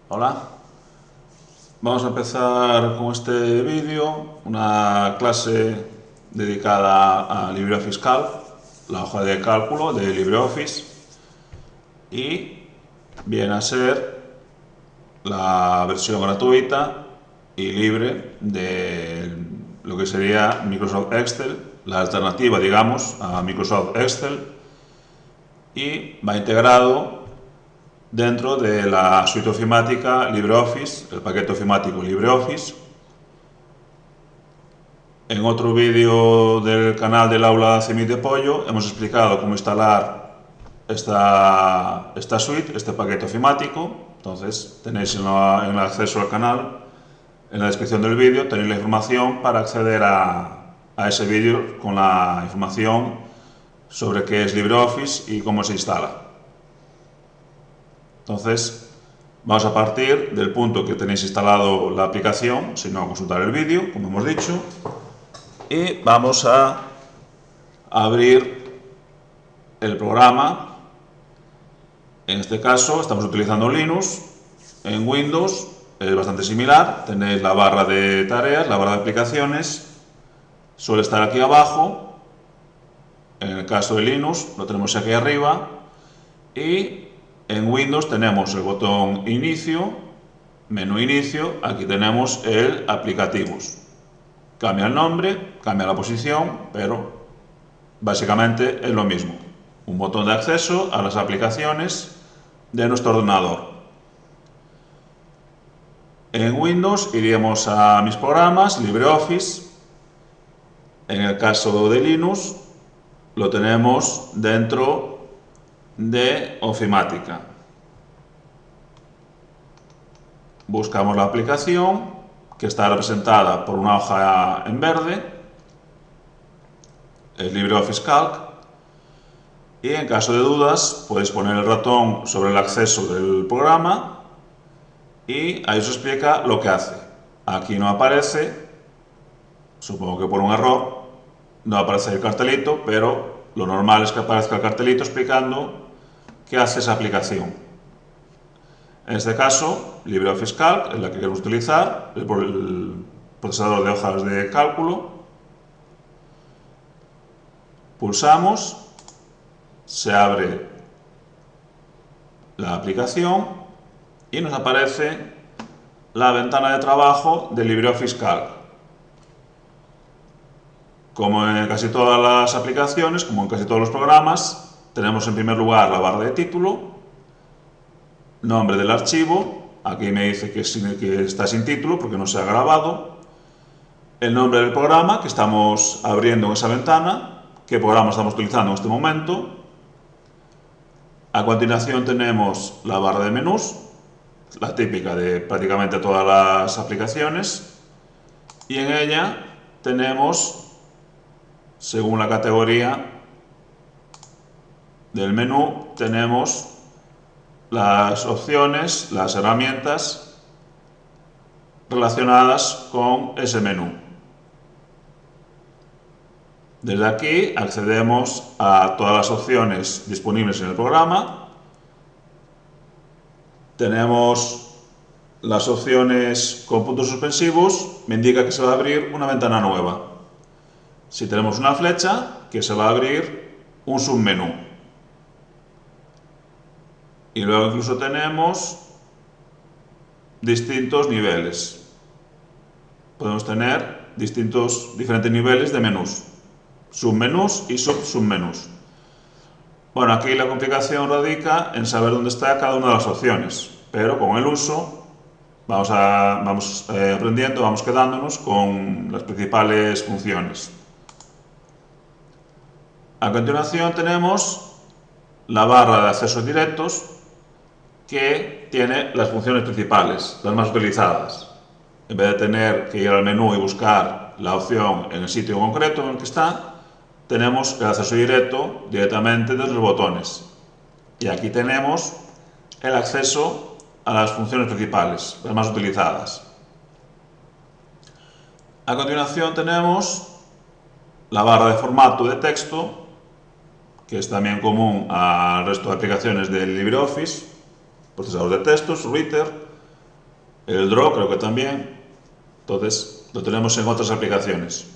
Hola, vamos a empezar con este vídeo, una clase dedicada a LibreOffice Calc, la hoja de cálculo de LibreOffice, y viene a ser la versión gratuita y libre de lo que sería Microsoft Excel, la alternativa, digamos, a Microsoft Excel, y va integrado dentro de la suite ofimática LibreOffice, el paquete ofimático LibreOffice. En otro vídeo del canal del aula Cemit de Pollo hemos explicado cómo instalar esta suite, este paquete ofimático. Entonces tenéis en el acceso al canal, en la descripción del vídeo, tenéis la información para acceder a ese vídeo con la información sobre qué es LibreOffice y cómo se instala. Entonces, vamos a partir del punto que tenéis instalado la aplicación, si no, consultar el vídeo, como hemos dicho, y vamos a abrir el programa. En este caso, estamos utilizando Linux. En Windows es bastante similar, tenéis la barra de tareas, la barra de aplicaciones, suele estar aquí abajo. En el caso de Linux lo tenemos aquí arriba, y en Windows tenemos el botón Inicio, menú Inicio, aquí tenemos el Aplicativos. Cambia el nombre, cambia la posición, pero básicamente es lo mismo. Un botón de acceso a las aplicaciones de nuestro ordenador. En Windows iríamos a Mis programas, LibreOffice. En el caso de Linux lo tenemos dentro de Ofimática. Buscamos la aplicación, que está representada por una hoja en verde, es LibreOffice Calc, y en caso de dudas podéis poner el ratón sobre el acceso del programa y ahí os explica lo que hace. Aquí no aparece, supongo que por un error, no aparece el cartelito, pero lo normal es que aparezca el cartelito explicando qué hace esa aplicación. En este caso, LibreOffice Calc es la que queremos utilizar, el procesador de hojas de cálculo. Pulsamos, se abre la aplicación y nos aparece la ventana de trabajo de LibreOffice Calc. Como en casi todas las aplicaciones, como en casi todos los programas, tenemos en primer lugar la barra de título, nombre del archivo, aquí me dice que está sin título porque no se ha grabado, el nombre del programa que estamos abriendo en esa ventana, qué programa estamos utilizando en este momento. A continuación tenemos la barra de menús, la típica de prácticamente todas las aplicaciones, y en ella tenemos, según la categoría del menú, tenemos las opciones, las herramientas relacionadas con ese menú. Desde aquí accedemos a todas las opciones disponibles en el programa. Tenemos las opciones con puntos suspensivos, me indica que se va a abrir una ventana nueva. Si tenemos una flecha, que se va a abrir un submenú. Y luego incluso tenemos distintos niveles. Podemos tener diferentes niveles de menús, submenús y submenús. Bueno, aquí la complicación radica en saber dónde está cada una de las opciones, pero con el uso vamos aprendiendo, vamos quedándonos con las principales funciones. A continuación tenemos la barra de accesos directos, que tiene las funciones principales, las más utilizadas. En vez de tener que ir al menú y buscar la opción en el sitio concreto en el que está, tenemos el acceso directo directamente desde los botones. Y aquí tenemos el acceso a las funciones principales, las más utilizadas. A continuación tenemos la barra de formato de texto, que es también común al resto de aplicaciones de LibreOffice, procesador de textos, Reader, el draw creo que también, entonces lo tenemos en otras aplicaciones.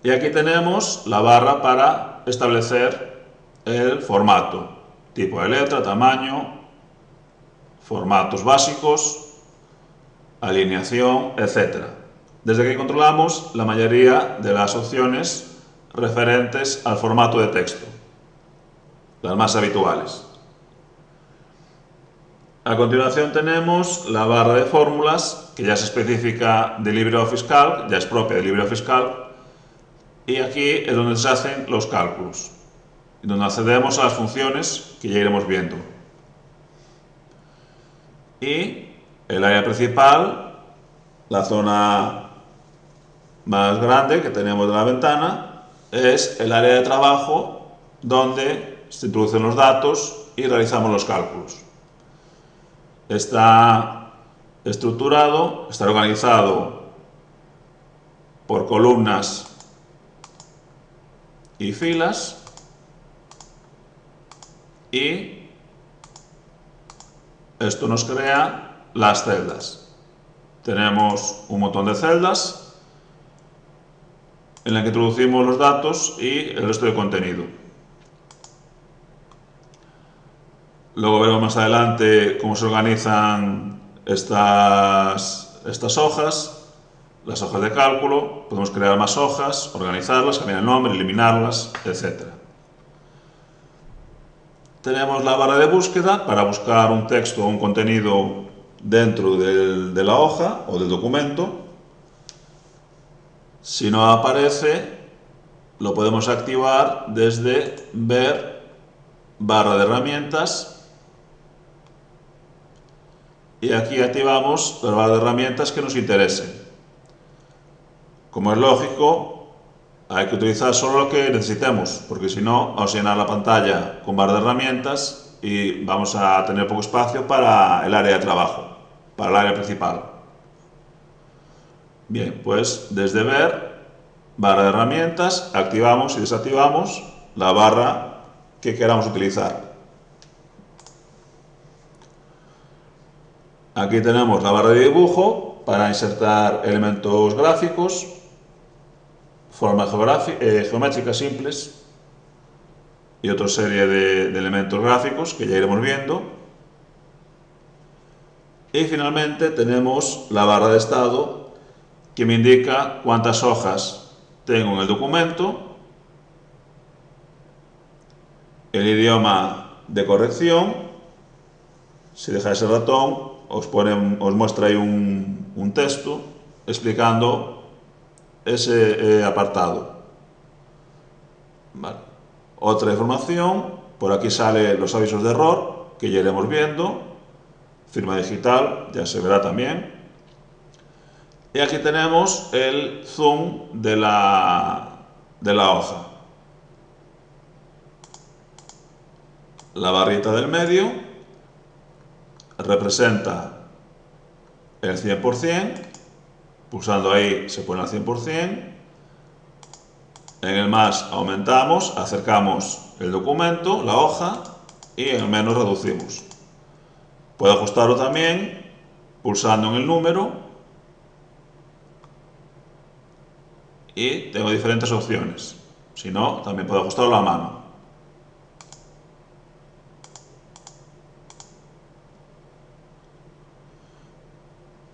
Y aquí tenemos la barra para establecer el formato, tipo de letra, tamaño, formatos básicos, alineación, etc. Desde aquí controlamos la mayoría de las opciones referentes al formato de texto, las más habituales. A continuación tenemos la barra de fórmulas, que ya es específica de LibreOffice Calc, ya es propia de LibreOffice Calc, y aquí es donde se hacen los cálculos, y donde accedemos a las funciones que ya iremos viendo. Y el área principal, la zona más grande que tenemos de la ventana, es el área de trabajo donde se introducen los datos y realizamos los cálculos. Está estructurado, está organizado por columnas y filas y esto nos crea las celdas. Tenemos un montón de celdas en las que introducimos los datos y el resto de contenido. Luego veremos más adelante cómo se organizan estas hojas, las hojas de cálculo. Podemos crear más hojas, organizarlas, cambiar el nombre, eliminarlas, etc. Tenemos la barra de búsqueda para buscar un texto o un contenido dentro de la hoja o del documento. Si no aparece, lo podemos activar desde ver barra de herramientas. Y aquí activamos la barra de herramientas que nos interesen. Como es lógico, hay que utilizar solo lo que necesitemos, porque si no, vamos a llenar la pantalla con barra de herramientas y vamos a tener poco espacio para el área de trabajo, para el área principal. Bien, pues desde ver, barra de herramientas, activamos y desactivamos la barra que queramos utilizar. Aquí tenemos la barra de dibujo para insertar elementos gráficos, formas geométricas simples y otra serie de elementos gráficos que ya iremos viendo. Y finalmente tenemos la barra de estado que me indica cuántas hojas tengo en el documento, el idioma de corrección. Si dejáis el ratón, os muestra ahí un texto explicando ese apartado. Vale. Otra información, por aquí salen los avisos de error, que ya iremos viendo. Firma digital, ya se verá también. Y aquí tenemos el zoom de la hoja. La barrita del medio representa el 100%, pulsando ahí se pone al 100%, en el más aumentamos, acercamos el documento, la hoja, y en el menos reducimos. Puedo ajustarlo también pulsando en el número y tengo diferentes opciones. Si no, también puedo ajustarlo a mano.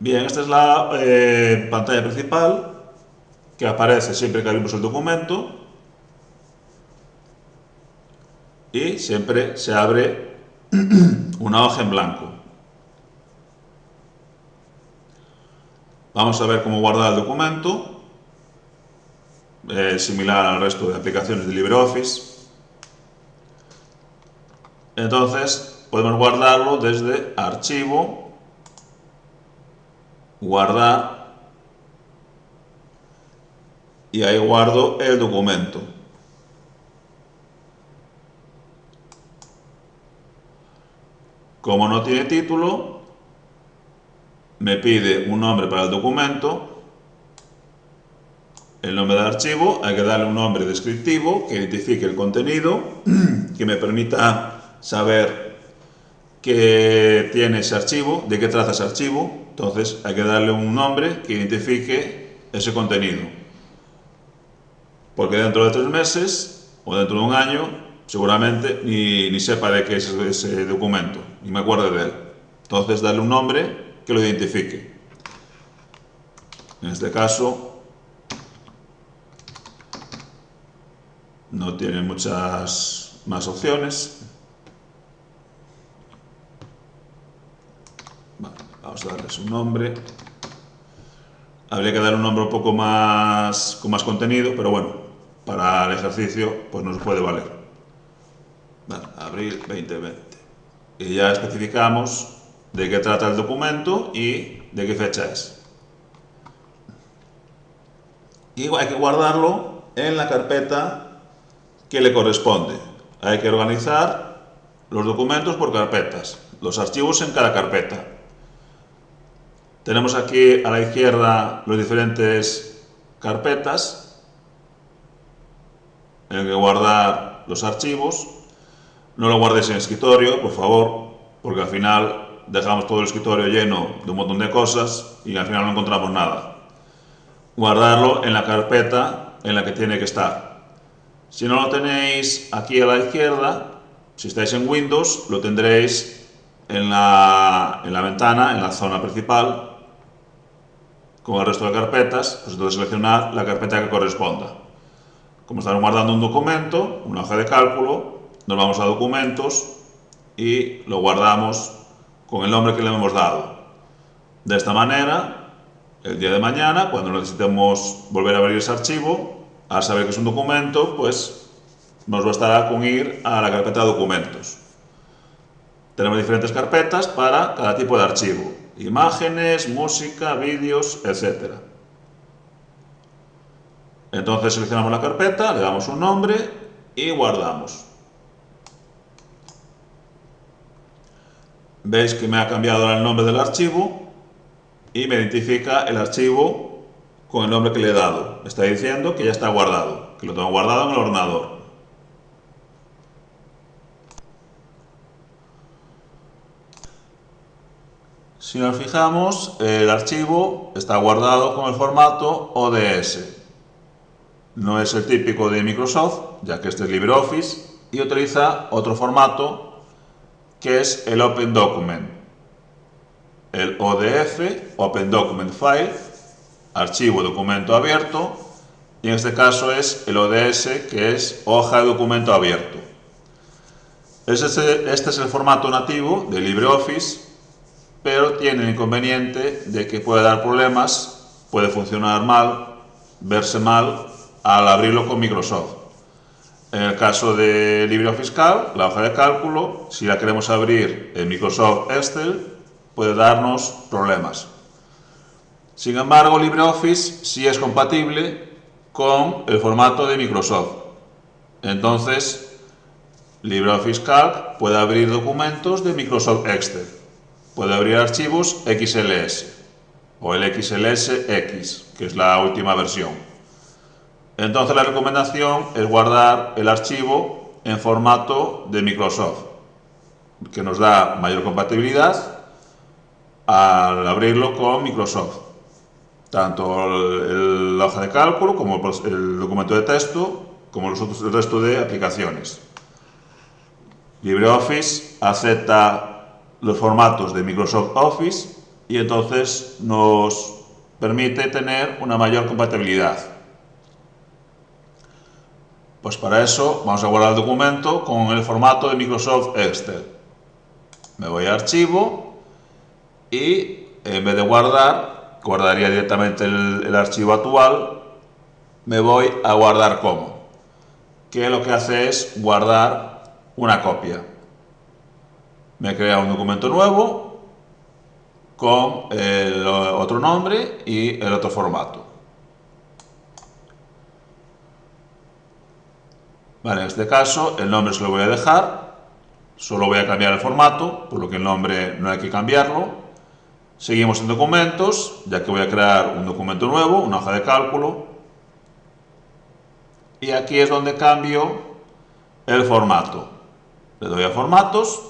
Bien, esta es la pantalla principal que aparece siempre que abrimos el documento y siempre se abre una hoja en blanco. Vamos a ver cómo guardar el documento, similar al resto de aplicaciones de LibreOffice. Entonces podemos guardarlo desde Archivo, Guardar, y ahí guardo el documento. Como no tiene título, me pide un nombre para el documento, el nombre del archivo, hay que darle un nombre descriptivo que identifique el contenido, que me permita saber que tiene ese archivo, de qué trata ese archivo. Entonces hay que darle un nombre que identifique ese contenido. Porque dentro de 3 meses o dentro de un año seguramente ni sepa de qué es ese documento, ni me acuerde de él. Entonces darle un nombre que lo identifique. En este caso no tiene muchas más opciones. Vale, vamos a darles un nombre. Habría que darle un nombre un poco más con más contenido, pero bueno, para el ejercicio pues nos puede valer. Vale, abril 2020. Y ya especificamos de qué trata el documento y de qué fecha es. Y hay que guardarlo en la carpeta que le corresponde. Hay que organizar los documentos por carpetas, los archivos en cada carpeta. Tenemos aquí a la izquierda los diferentes carpetas. Hay que guardar los archivos. No lo guardéis en el escritorio, por favor, porque al final dejamos todo el escritorio lleno de un montón de cosas y al final no encontramos nada. Guardarlo en la carpeta en la que tiene que estar. Si no lo tenéis aquí a la izquierda, si estáis en Windows, lo tendréis en la ventana, en la zona principal, con el resto de carpetas. Pues entonces seleccionad la carpeta que corresponda. Como estamos guardando un documento, una hoja de cálculo, nos vamos a documentos y lo guardamos con el nombre que le hemos dado. De esta manera, el día de mañana, cuando necesitemos volver a abrir ese archivo, al saber que es un documento, pues nos bastará con ir a la carpeta de documentos. Tenemos diferentes carpetas para cada tipo de archivo: imágenes, música, vídeos, etc. Entonces seleccionamos la carpeta, le damos un nombre y guardamos. Veis que me ha cambiado el nombre del archivo y me identifica el archivo con el nombre que le he dado. Me está diciendo que ya está guardado, que lo tengo guardado en el ordenador. Si nos fijamos, el archivo está guardado con el formato ODS. No es el típico de Microsoft, ya que este es LibreOffice, y utiliza otro formato que es el Open Document. El ODF, Open Document File, archivo documento abierto, y en este caso es el ODS, que es hoja de documento abierto. Este es el formato nativo de LibreOffice, pero tiene el inconveniente de que puede dar problemas, puede funcionar mal, verse mal al abrirlo con Microsoft. En el caso de LibreOffice Calc, la hoja de cálculo, si la queremos abrir en Microsoft Excel, puede darnos problemas. Sin embargo, LibreOffice sí es compatible con el formato de Microsoft. Entonces, LibreOffice Calc puede abrir documentos de Microsoft Excel, puede abrir archivos XLS o el XLSX, que es la última versión. Entonces la recomendación es guardar el archivo en formato de Microsoft, que nos da mayor compatibilidad al abrirlo con Microsoft. Tanto la hoja de cálculo como el documento de texto, como el resto de aplicaciones. LibreOffice acepta los formatos de Microsoft Office y entonces nos permite tener una mayor compatibilidad. Pues para eso vamos a guardar el documento con el formato de Microsoft Excel. Me voy a archivo y en vez de guardaría directamente el archivo actual, me voy a guardar como, que lo que hace es guardar una copia. Me crea un documento nuevo con el otro nombre y el otro formato. Vale, en este caso el nombre se lo voy a dejar, solo voy a cambiar el formato, por lo que el nombre no hay que cambiarlo. Seguimos en documentos, ya que voy a crear un documento nuevo, una hoja de cálculo. Y aquí es donde cambio el formato. Le doy a formatos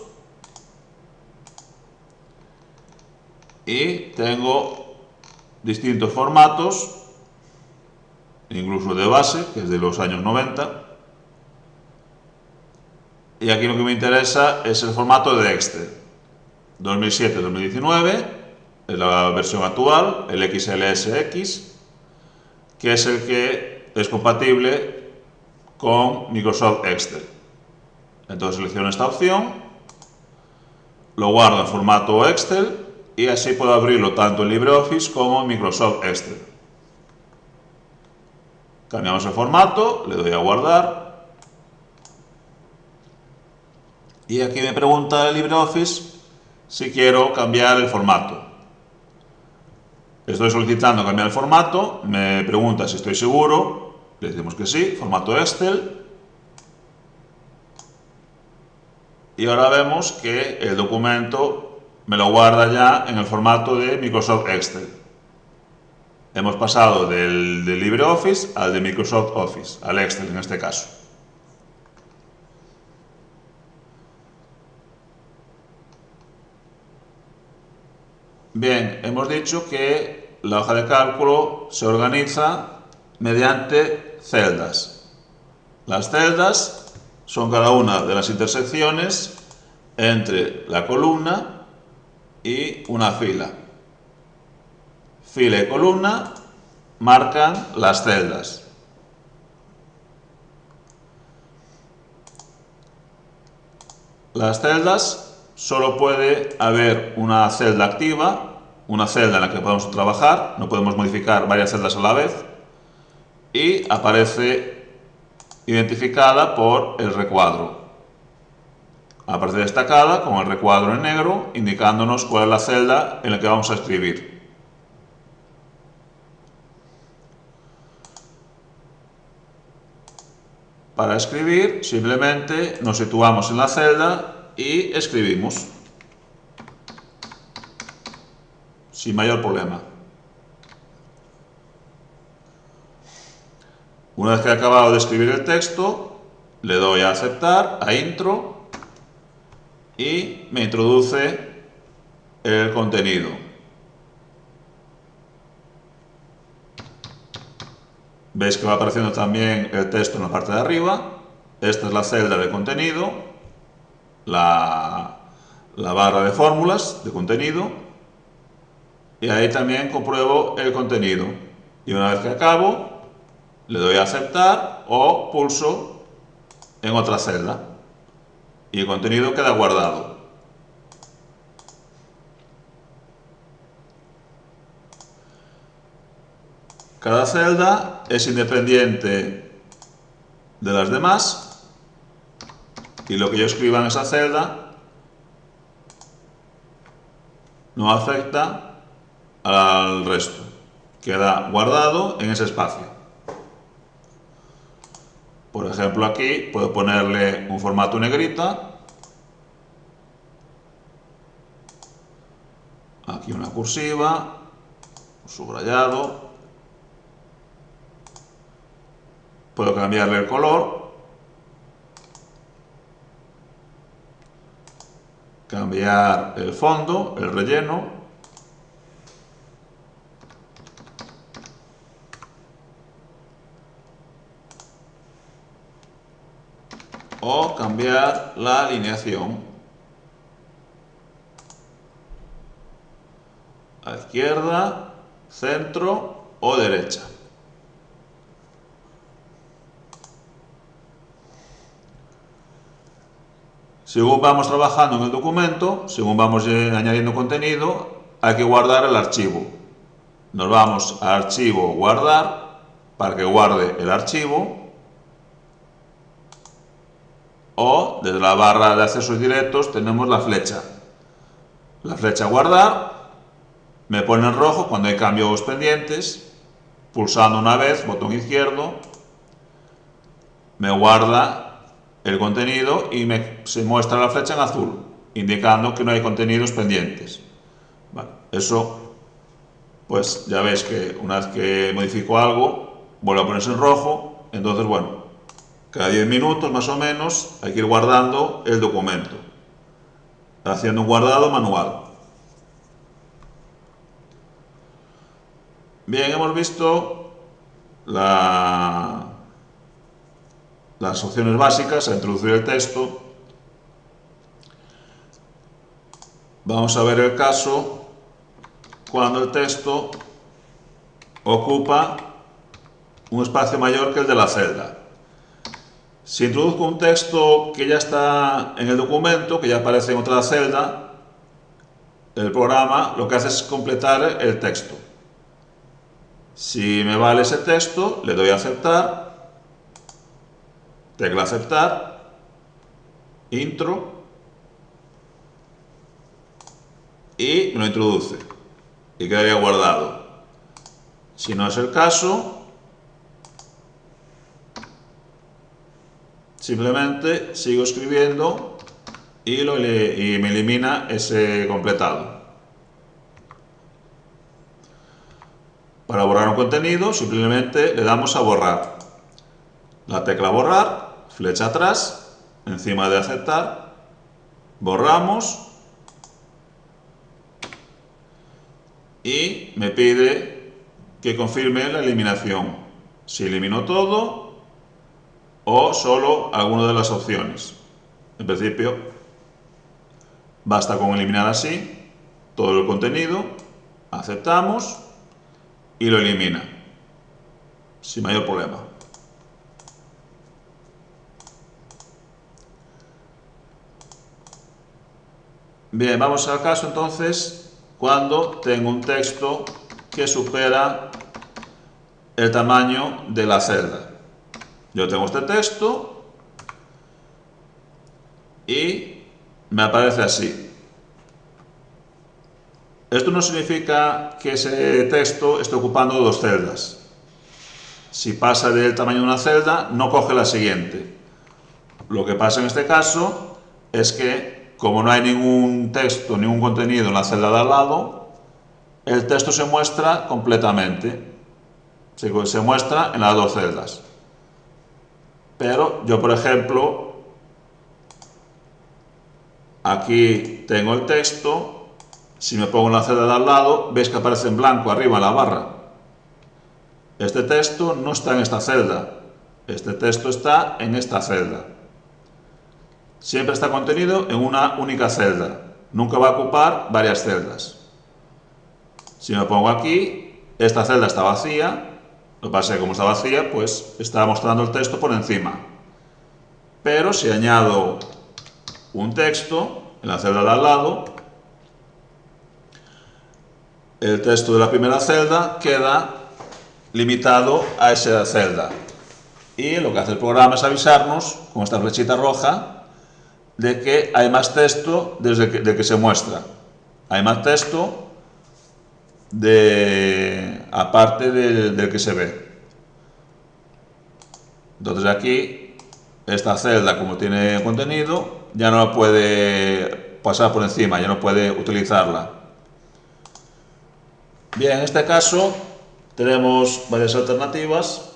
y tengo distintos formatos, incluso de base, que es de los años 90. Y aquí lo que me interesa es el formato de Excel. 2007-2019, es la versión actual, el XLSX, que es el que es compatible con Microsoft Excel. Entonces selecciono esta opción, lo guardo en formato Excel y así puedo abrirlo tanto en LibreOffice como en Microsoft Excel. Cambiamos el formato, le doy a guardar y aquí me pregunta el LibreOffice si quiero cambiar el formato. Estoy solicitando cambiar el formato, me pregunta si estoy seguro, le decimos que sí, formato Excel. Y ahora vemos que el documento me lo guarda ya en el formato de Microsoft Excel. Hemos pasado del LibreOffice al de Microsoft Office, al Excel en este caso. Bien, hemos dicho que la hoja de cálculo se organiza mediante celdas. Las celdas son cada una de las intersecciones entre la columna y una fila. Fila y columna marcan las celdas. Las celdas solo puede haber una celda activa, una celda en la que podemos trabajar, no podemos modificar varias celdas a la vez, y aparece identificada por el recuadro. Aparece destacada con el recuadro en negro, indicándonos cuál es la celda en la que vamos a escribir. Para escribir, simplemente nos situamos en la celda y escribimos, sin mayor problema. Una vez que he acabado de escribir el texto, le doy a aceptar, a intro, y me introduce el contenido. Veis que va apareciendo también el texto en la parte de arriba. Esta es la celda de contenido, la barra de fórmulas de contenido, y ahí también compruebo el contenido. Y una vez que acabo, le doy a aceptar o pulso en otra celda y el contenido queda guardado. Cada celda es independiente de las demás y lo que yo escriba en esa celda no afecta al resto, queda guardado en ese espacio. Por ejemplo, aquí puedo ponerle un formato negrita, aquí una cursiva, un subrayado, puedo cambiarle el color, cambiar el fondo, el relleno, o cambiar la alineación a izquierda, centro o derecha. Según vamos trabajando en el documento, según vamos añadiendo contenido, hay que guardar el archivo. Nos vamos a archivo, guardar, para que guarde el archivo. O desde la barra de accesos directos tenemos la flecha. La flecha guardar me pone en rojo cuando hay cambios pendientes. Pulsando una vez, botón izquierdo, me guarda el contenido y se muestra la flecha en azul, indicando que no hay contenidos pendientes. Vale, eso, pues ya veis que una vez que modifico algo, vuelve a ponerse en rojo. Entonces, bueno, cada 10 minutos más o menos hay que ir guardando el documento, haciendo un guardado manual. Bien, hemos visto las opciones básicas a introducir el texto. Vamos a ver el caso cuando el texto ocupa un espacio mayor que el de la celda. Si introduzco un texto que ya está en el documento, que ya aparece en otra celda, el programa lo que hace es completar el texto. Si me vale ese texto, le doy a aceptar, tecla aceptar, intro, y me lo introduce y quedaría guardado. Si no es el caso, simplemente sigo escribiendo y me elimina ese completado. Para borrar un contenido, simplemente le damos a borrar. La tecla borrar, flecha atrás, encima de aceptar, borramos y me pide que confirme la eliminación. Si elimino todo o solo alguna de las opciones. En principio, basta con eliminar así todo el contenido, aceptamos y lo elimina, sin mayor problema. Bien, vamos al caso entonces cuando tengo un texto que supera el tamaño de la celda. Yo tengo este texto y me aparece así. Esto no significa que ese texto esté ocupando dos celdas. Si pasa del tamaño de una celda, no coge la siguiente. Lo que pasa en este caso es que, como no hay ningún texto, ningún contenido en la celda de al lado, el texto se muestra completamente. Se muestra en las dos celdas. Pero yo, por ejemplo, aquí tengo el texto. Si me pongo en la celda de al lado, veis que aparece en blanco arriba en la barra. Este texto no está en esta celda. Este texto está en esta celda. Siempre está contenido en una única celda. Nunca va a ocupar varias celdas. Si me pongo aquí, esta celda está vacía. Lo que pasa es que como está vacía, pues está mostrando el texto por encima. Pero si añado un texto en la celda de al lado, el texto de la primera celda queda limitado a esa celda. Y lo que hace el programa es avisarnos, con esta flechita roja, de que hay más texto desde que se muestra. Hay más texto aparte del que se ve. Entonces aquí, esta celda, como tiene contenido, ya no puede pasar por encima, ya no puede utilizarla. Bien, en este caso tenemos varias alternativas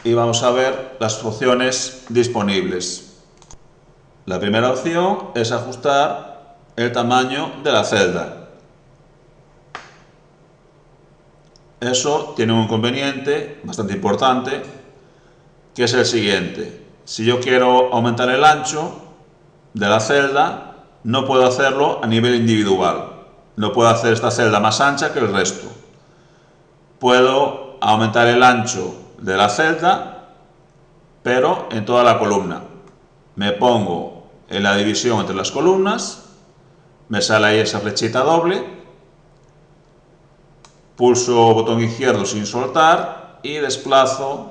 y vamos a ver las opciones disponibles. La primera opción es ajustar el tamaño de la celda. Eso tiene un inconveniente bastante importante, que es el siguiente. Si yo quiero aumentar el ancho de la celda, no puedo hacerlo a nivel individual. No puedo hacer esta celda más ancha que el resto. Puedo aumentar el ancho de la celda, pero en toda la columna. Me pongo en la división entre las columnas, me sale ahí esa flechita doble, pulso botón izquierdo sin soltar y desplazo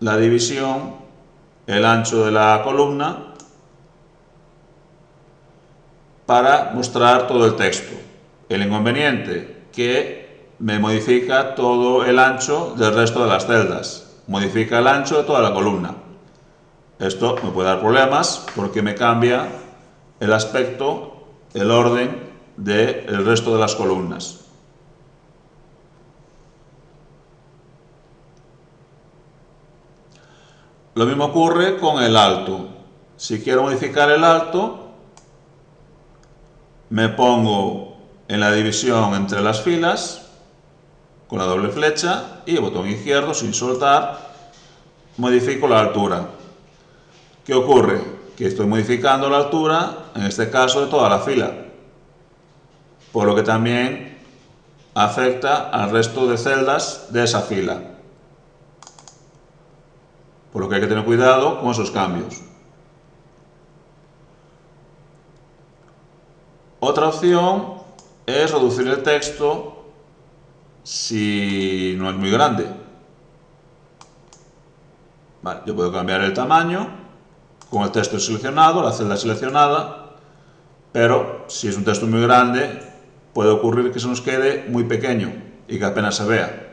la división, el ancho de la columna, para mostrar todo el texto. El inconveniente, que me modifica todo el ancho del resto de las celdas, modifica el ancho de toda la columna. Esto me puede dar problemas porque me cambia el aspecto, el orden del resto de las columnas. Lo mismo ocurre con el alto. Si quiero modificar el alto, me pongo en la división entre las filas con la doble flecha y el botón izquierdo sin soltar modifico la altura. ¿Qué ocurre? Que estoy modificando la altura, en este caso, de toda la fila, por lo que también afecta al resto de celdas de esa fila. Por lo que hay que tener cuidado con esos cambios. Otra opción es reducir el texto si no es muy grande. Vale, yo puedo cambiar el tamaño con el texto seleccionado, la celda seleccionada, pero si es un texto muy grande, puede ocurrir que se nos quede muy pequeño y que apenas se vea.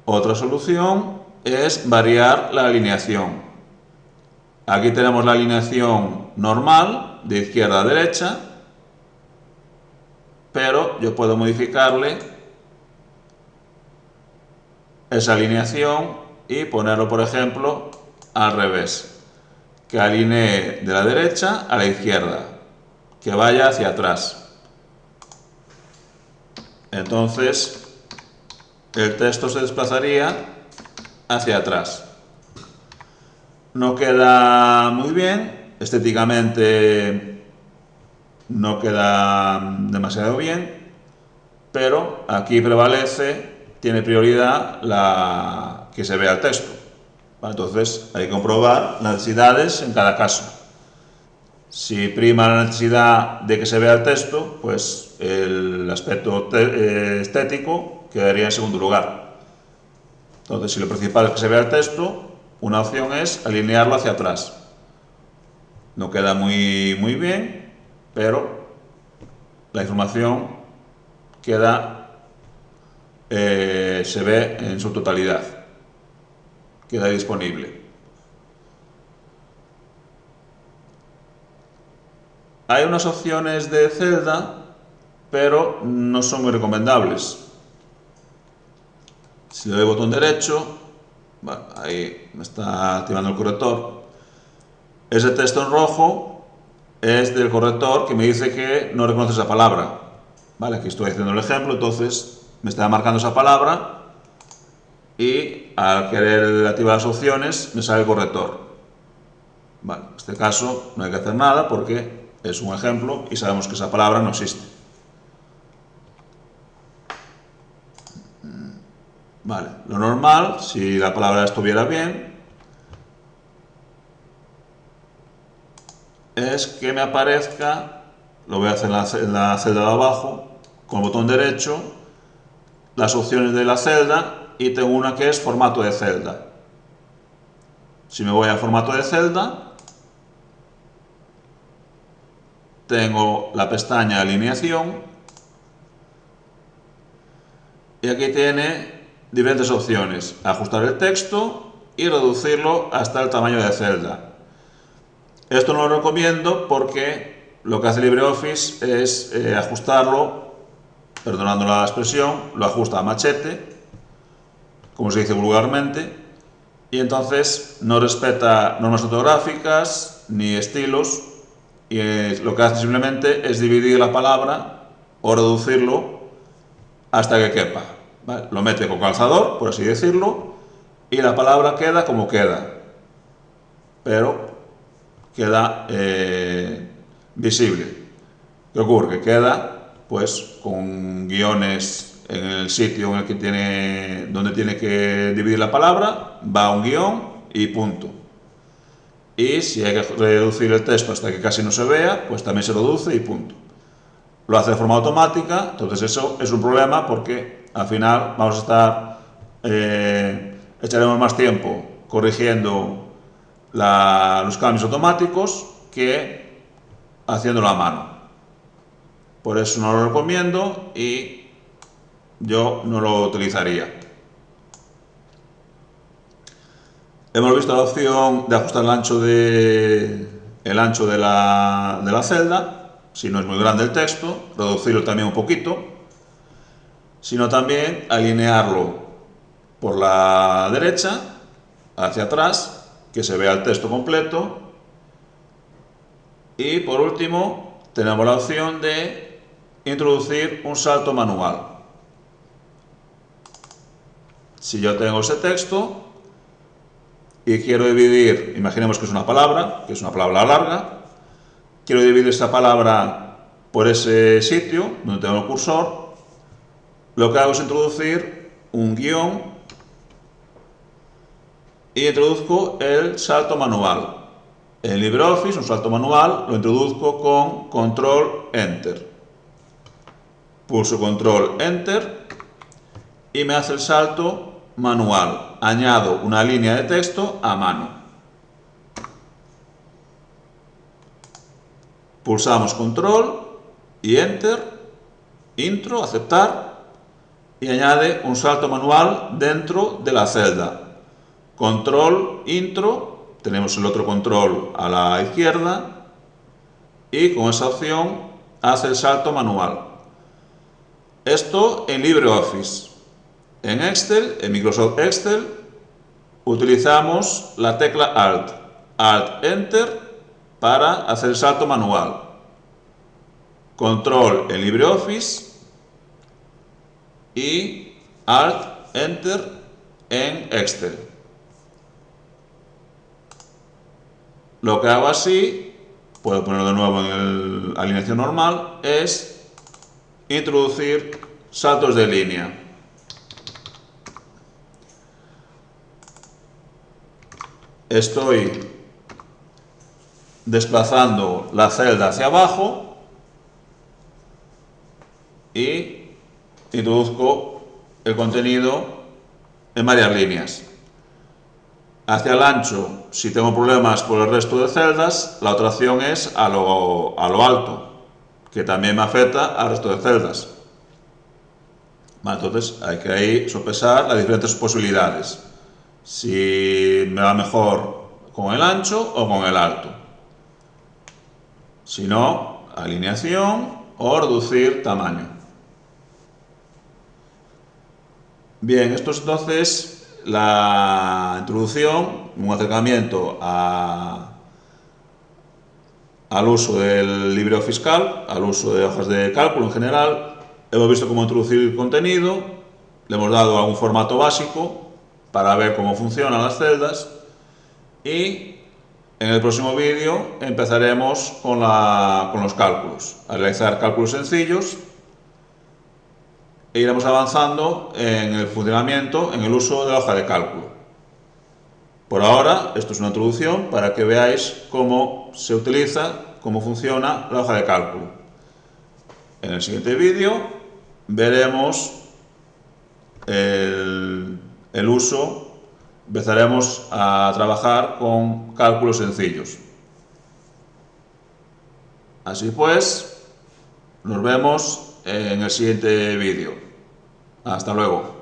Otra solución es variar la alineación. Aquí tenemos la alineación normal, de izquierda a derecha, pero yo puedo modificarle esa alineación y ponerlo, por ejemplo, al revés, que alinee de la derecha a la izquierda, que vaya hacia atrás. Entonces, el texto se desplazaría hacia atrás. No queda muy bien, estéticamente no queda demasiado bien, pero aquí prevalece, tiene prioridad que se vea el texto. Vale, entonces hay que comprobar las necesidades en cada caso. Si prima la necesidad de que se vea el texto, pues el aspecto estético quedaría en segundo lugar. Entonces, si lo principal es que se vea el texto, una opción es alinearlo hacia atrás. No queda muy bien, pero la información queda, se ve en su totalidad, queda disponible. Hay unas opciones de celda, pero no son muy recomendables. Si le doy botón derecho, bueno, ahí me está activando el corrector. Ese texto en rojo es del corrector que me dice que no reconoce esa palabra. Vale, aquí estoy haciendo el ejemplo, entonces me está marcando esa palabra y al querer activar las opciones me sale el corrector. Vale, en este caso no hay que hacer nada porque es un ejemplo y sabemos que esa palabra no existe. Vale, lo normal, si la palabra estuviera bien, es que me aparezca, lo voy a hacer en la celda de abajo, con el botón derecho, las opciones de la celda y tengo una que es formato de celda. Si me voy a formato de celda, tengo la pestaña alineación y aquí tiene diferentes opciones: ajustar el texto y reducirlo hasta el tamaño de celda. Esto no lo recomiendo porque lo que hace LibreOffice es ajustarlo, perdonando la expresión, lo ajusta a machete, como se dice vulgarmente, y entonces no respeta normas ortográficas ni estilos, y lo que hace simplemente es dividir la palabra o reducirlo hasta que quepa. ¿Vale? Lo mete con calzador, por así decirlo, y la palabra queda como queda, pero queda visible. ¿Qué ocurre? Que queda pues con guiones en el sitio en el que donde tiene que dividir la palabra, va un guión y punto. Y si hay que reducir el texto hasta que casi no se vea, pues también se reduce y punto. Lo hace de forma automática, entonces eso es un problema porque al final vamos a estar, echaremos más tiempo corrigiendo los cambios automáticos que haciéndolo a mano. Por eso no lo recomiendo y yo no lo utilizaría. Hemos visto la opción de ajustar el ancho de la celda, si no es muy grande el texto, reducirlo también un poquito. sino también alinearlo por la derecha, hacia atrás, que se vea el texto completo. Y por último, tenemos la opción de introducir un salto manual. Si yo tengo ese texto y quiero dividir, imaginemos que es una palabra larga, quiero dividir esa palabra por ese sitio donde tengo el cursor, lo que hago es introducir un guión y introduzco el salto manual. En LibreOffice, un salto manual lo introduzco con Control Enter. Pulso Control Enter y me hace el salto manual. Añado una línea de texto a mano. Pulsamos Control y Enter, Intro, aceptar, y añade un salto manual dentro de la celda. Control, Intro, tenemos el otro control a la izquierda y con esa opción hace el salto manual. Esto en LibreOffice. En Excel, en Microsoft Excel, utilizamos la tecla Alt, Alt-Enter para hacer el salto manual. Control en LibreOffice y Alt-Enter en Excel. Lo que hago así, puedo ponerlo de nuevo en la alineación normal, es introducir saltos de línea. Estoy desplazando la celda hacia abajo y introduzco el contenido en varias líneas. Hacia el ancho, si tengo problemas por el resto de celdas, la otra opción es a lo alto, que también me afecta al resto de celdas. Entonces hay que ahí sopesar las diferentes posibilidades. Si me va mejor con el ancho o con el alto. Si no, alineación o reducir tamaño. Bien, esto es entonces la introducción, un acercamiento al uso del LibreOffice Calc, al uso de hojas de cálculo en general. Hemos visto cómo introducir contenido, le hemos dado algún formato básico para ver cómo funcionan las celdas y en el próximo vídeo empezaremos con los cálculos, a realizar cálculos sencillos e iremos avanzando en el funcionamiento, en el uso de la hoja de cálculo. Por ahora, esto es una introducción para que veáis cómo se utiliza, cómo funciona la hoja de cálculo. En el siguiente vídeo veremos el uso. Empezaremos a trabajar con cálculos sencillos. Así pues, nos vemos en el siguiente vídeo. Hasta luego.